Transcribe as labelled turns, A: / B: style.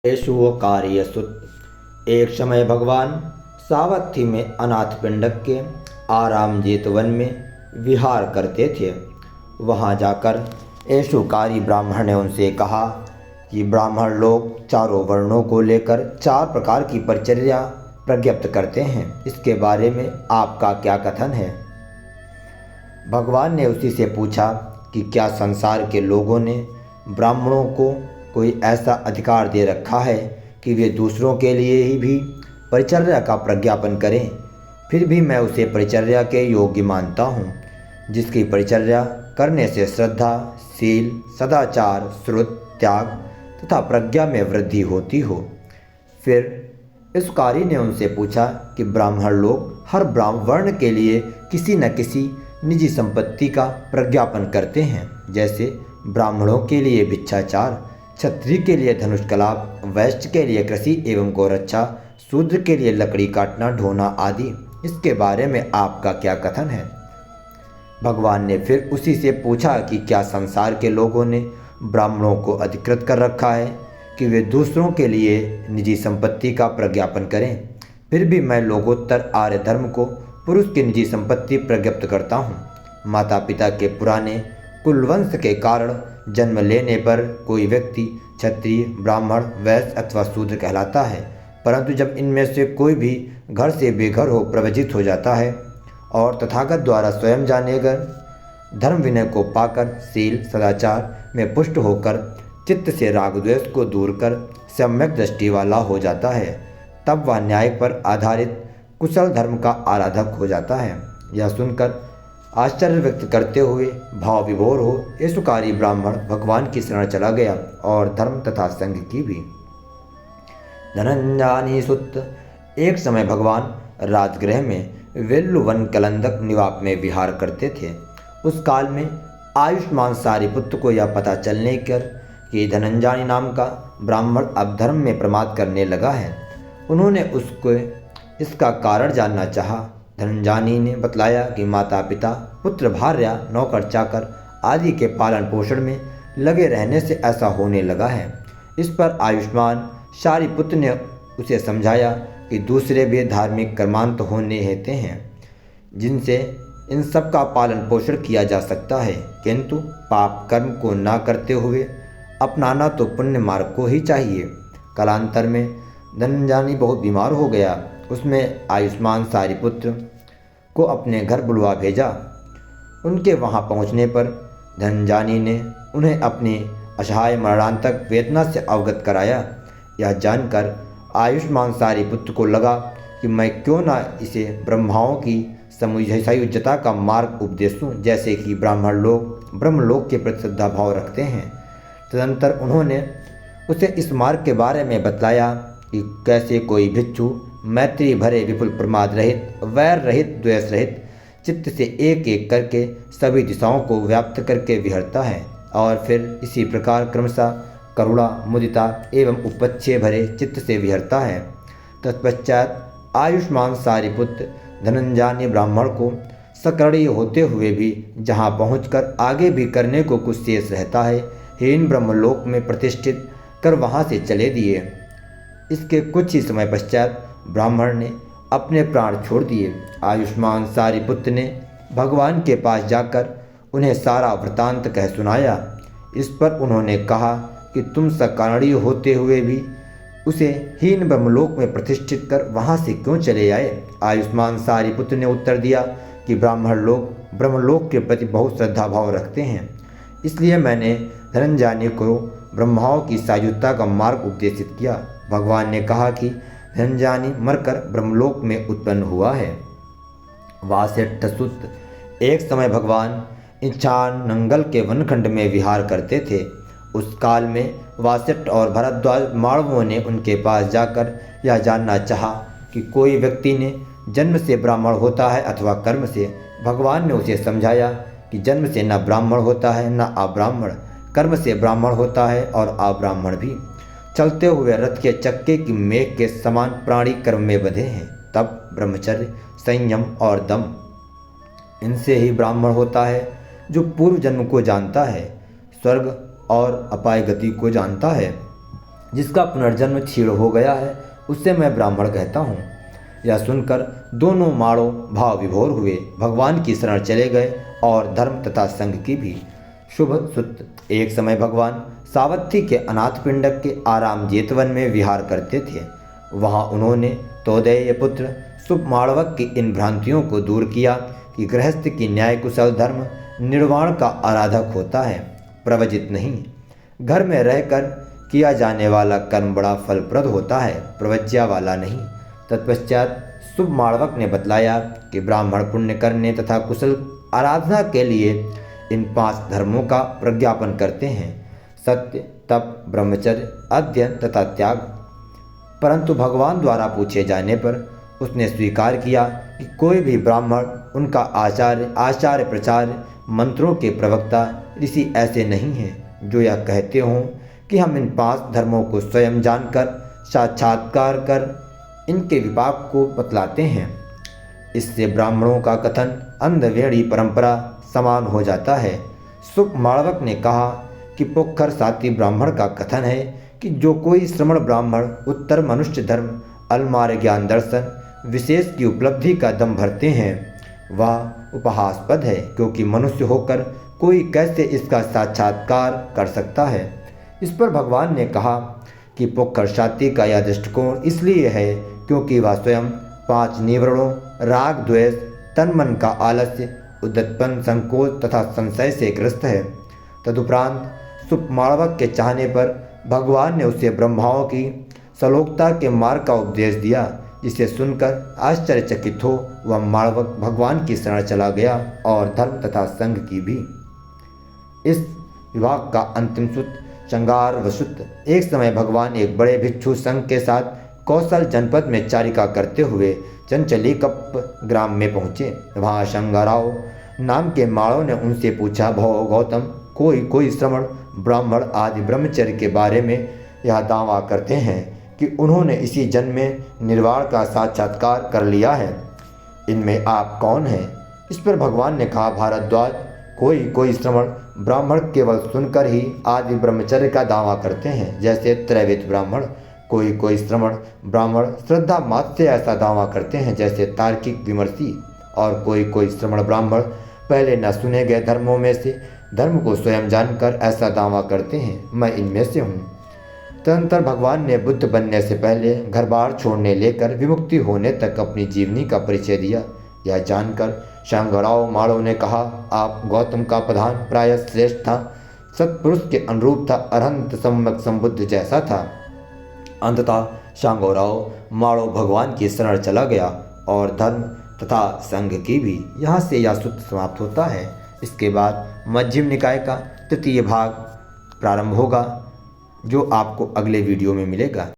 A: सुत। एक समय भगवान सावत्थी में अनाथ पिंडक के आराम जेतवन में विहार करते थे। वहाँ जाकर ऐशोकारी ब्राह्मण ने उनसे कहा कि ब्राह्मण लोग चारों वर्णों को लेकर 4 प्रकार की परिचर्या प्रज्ञप्त करते हैं, इसके बारे में आपका क्या कथन है। भगवान ने उसी से पूछा कि क्या संसार के लोगों ने ब्राह्मणों को कोई ऐसा अधिकार दे रखा है कि वे दूसरों के लिए ही भी परिचर्या का प्रज्ञापन करें। फिर भी मैं उसे परिचर्या के योग्य मानता हूँ, जिसकी परिचर्या करने से श्रद्धा, शील, सदाचार, श्रुत, त्याग तथा प्रज्ञा में वृद्धि होती हो। फिर इस कार्य ने उनसे पूछा कि ब्राह्मण लोग हर वर्ण के लिए किसी न किसी निजी संपत्ति का प्रज्ञापन करते हैं, जैसे ब्राह्मणों के लिए भिक्षाचार, क्षत्रिय के लिए धनुष कलाप, वैश्य के लिए कृषि एवं गौरक्षा, शूद्र के लिए लकड़ी काटना ढोना आदि। इसके बारे में आपका क्या कथन है। भगवान ने फिर उसी से पूछा कि क्या संसार के लोगों ने ब्राह्मणों को अधिकृत कर रखा है कि वे दूसरों के लिए निजी संपत्ति का प्रज्ञापन करें। फिर भी मैं लोकोत्तर आर्य धर्म को पुरुष की निजी संपत्ति प्रज्ञप्त करता हूँ। माता पिता के पुराने कुलवंश के कारण जन्म लेने पर कोई व्यक्ति क्षत्रिय, ब्राह्मण, वैश्य अथवा शूद्र कहलाता है, परंतु जब इनमें से कोई भी घर से बेघर हो प्रवजित हो जाता है और तथागत द्वारा स्वयं जाने गए धर्म विनय को पाकर शील सदाचार में पुष्ट होकर चित्त से राग द्वेष को दूर कर सम्यक दृष्टि वाला हो जाता है, तब वह न्याय पर आधारित कुशल धर्म का आराधक हो जाता है। यह सुनकर आश्चर्य व्यक्त करते हुए भाव विभोर हो ऐशोकारी ब्राह्मण भगवान की शरण चला गया और धर्म तथा संघ की भी। धनंजानी सुत। एक समय भगवान राजगृह में वेल्लुवन कलंदक निवाप में विहार करते थे। उस काल में आयुष्मान सारिपुत्र को यह पता चलने कर कि धनंजानी नाम का ब्राह्मण अब धर्म में प्रमाद करने लगा है। उन्होंने उसको इसका कारण जानना चाहा। धनंजानी ने बतलाया कि माता पिता, पुत्र भार्या, नौकर चाकर आदि के पालन पोषण में लगे रहने से ऐसा होने लगा है। इस पर आयुष्मान सारिपुत्र ने उसे समझाया कि दूसरे भी धार्मिक कर्मांत होने हेते हैं, जिनसे इन सब का पालन पोषण किया जा सकता है, किंतु पाप कर्म को ना करते हुए अपनाना तो पुण्य मार्ग को ही चाहिए। कालांतर में धनंजानी बहुत बीमार हो गया। उसमें आयुष्मान सारिपुत्र को अपने घर बुलवा भेजा। उनके वहां पहुंचने पर धनंजानी ने उन्हें अपनी असहाय मरणांतक वेदना से अवगत कराया। यह जानकर आयुष्मान सारिपुत्र को लगा कि मैं क्यों ना इसे ब्रह्माओं की समुज्जता का मार्ग उपदेश दूं, जैसे कि ब्राह्मण लोग ब्रह्मलोक के प्रति श्रद्धा भाव रखते हैं। तदंतर उन्होंने उसे इस मार्ग के बारे में बतलाया कि कैसे कोई भिक्षु मैत्री भरे विपुल प्रमाद रहित, वैर रहित, द्वेष रहित चित्त से एक एक करके सभी दिशाओं को व्याप्त करके विहरता है और फिर इसी प्रकार क्रमशः करुणा, मुदिता एवं उपच्छे भरे चित्त से विहरता है। तत्पश्चात आयुष्मान सारिपुत्र धनंजानी ब्राह्मण को सकरणीय होते हुए भी जहाँ पहुंचकर आगे भी करने को कुछ शेष रहता है, हीन ब्रह्मलोक में प्रतिष्ठित कर वहाँ से चले दिए। इसके कुछ ही समय पश्चात ब्राह्मण ने अपने प्राण छोड़ दिए। आयुष्मान सारिपुत्र ने भगवान के पास जाकर उन्हें सारा वृतांत कह सुनाया। इस पर उन्होंने कहा कि तुम सकारणीय होते हुए भी उसे हीन ब्रह्मलोक में प्रतिष्ठित कर वहाँ से क्यों चले आए। आयुष्मान सारिपुत्र ने उत्तर दिया कि ब्राह्मण लोग ब्रह्मलोक के प्रति बहुत श्रद्धा भाव रखते हैं, इसलिए मैंने धनंजानी को ब्रह्माओं की सायुज्यता का मार्ग उपदेशित किया। भगवान ने कहा कि धनंजानी मरकर ब्रह्मलोक में उत्पन्न हुआ है। वासिष्ठ सुत। एक समय भगवान इच्छान नंगल के वनखंड में विहार करते थे। उस काल में वासिष्ठ और भरद्वाज मानवों ने उनके पास जाकर यह जानना चाहा कि कोई व्यक्ति ने जन्म से ब्राह्मण होता है अथवा कर्म से। भगवान ने उसे समझाया कि जन्म से न ब्राह्मण होता है न अब्राह्मण, कर्म से ब्राह्मण होता है और अब्राह्मण भी। चलते हुए रथ के चक्के की मेघ के समान प्राणी कर्म में बंधे हैं। तब ब्रह्मचर्य, संयम और दम, इनसे ही ब्राह्मण होता है जो पूर्व जन्म को जानता है, स्वर्ग और अपाय गति को जानता है। जिसका पुनर्जन्म क्षीण हो गया है उससे मैं ब्राह्मण कहता हूँ। यह सुनकर दोनों माड़ो भाव विभोर हुए, भगवान की शरण चले गए और धर्म तथा संघ की भी। शुभ सुत। एक समय भगवान सावत्थी के अनाथ पिंडक के आराम जेतवन में विहार करते थे। वहाँ उन्होंने तोदेय पुत्र शुभ माड़वक की इन भ्रांतियों को दूर किया कि गृहस्थ की न्याय कुशल धर्म निर्वाण का आराधक होता है, प्रवजित नहीं। घर में रहकर किया जाने वाला कर्म बड़ा फलप्रद होता है, प्रवज्या वाला नहीं। तत्पश्चात शुभ माड़वक ने बतलाया कि ब्राह्मण पुण्य करने तथा कुशल आराधना के लिए इन 5 धर्मों का प्रज्ञापन करते हैं: सत्य, तप, ब्रह्मचर्य, अध्ययन तथा त्याग। परंतु भगवान द्वारा पूछे जाने पर उसने स्वीकार किया कि कोई भी ब्राह्मण उनका आचार्य प्रचार्य मंत्रों के प्रवक्ता ऋषि ऐसे नहीं हैं जो यह कहते हों कि हम इन 5 धर्मों को स्वयं जानकर साक्षात्कार कर इनके विपाक को बतलाते हैं। इससे ब्राह्मणों का कथन अंधवेड़ी परंपरा समान हो जाता है। शुभ माड़वक ने कहा कि पोखर साती ब्राह्मण का कथन है कि जो कोई श्रमण ब्राह्मण उत्तर मनुष्य धर्म अलमार ज्ञान दर्शन विशेष की उपलब्धि का दम भरते हैं वह उपहासपद है, क्योंकि मनुष्य होकर कोई कैसे इसका साक्षात्कार कर सकता है। इस पर भगवान ने कहा कि पोखर साती का यह दृष्टिकोण इसलिए है क्योंकि वह स्वयं 5 निवरणों राग द्वेष तन मन का आलस्य उद्दतपन संकोच तथा संशय से ग्रस्त है। तदुपरांत शुभ माड़वक के चाहने पर भगवान ने उसे ब्रह्माओं की सलोकता के मार्ग का उपदेश दिया, जिसे सुनकर आश्चर्यचकित हो वह माड़वक भगवान की शरण चला गया और धर्म तथा संघ की भी। इस विभाग का अंतिम सूत्र श्रृंगार वसुत। एक समय भगवान एक बड़े भिक्षु संघ के साथ कौशल जनपद में चारिका करते हुए चंचलीकप ग्राम में पहुँचे। वहाँ शंगाराव नाम के माड़ों ने उनसे पूछा, भो गौतम, कोई श्रमण ब्राह्मण आदि ब्रह्मचर्य के बारे में यह दावा करते हैं कि उन्होंने इसी जन्म में निर्वाण का साक्षात्कार कर लिया है। इनमें आप कौन हैं? इस पर भगवान ने कहा, भारद्वाज, कोई श्रमण ब्राह्मण केवल सुनकर ही आदि ब्रह्मचर्य का दावा करते हैं, जैसे त्रैवेद ब्राह्मण। कोई श्रमण ब्राह्मण श्रद्धा मात्र से ऐसा दावा करते हैं, जैसे तार्किक विमर्शी। और कोई श्रमण ब्राह्मण पहले न सुने गए धर्मों में से धर्म को स्वयं जानकर ऐसा दावा करते हैं, मैं इनमें से हूँ। तदनंतर भगवान ने बुद्ध बनने से पहले घर बार छोड़ने लेकर विमुक्ति होने तक अपनी जीवनी का परिचय दिया। यह जानकर शंगराव माड़ो ने कहा, आप गौतम का प्रधान प्राय श्रेष्ठ था, सत्पुरुष के अनुरूप था, अरहंत सम्यक संबुद्ध जैसा था। अंततः शंगराव माड़ो भगवान की शरण चला गया और धर्म तथा संघ की भी। यहाँ से यह सूत्र समाप्त होता है। इसके बाद मध्यम निकाय का 3य भाग प्रारंभ होगा, जो आपको अगले वीडियो में मिलेगा।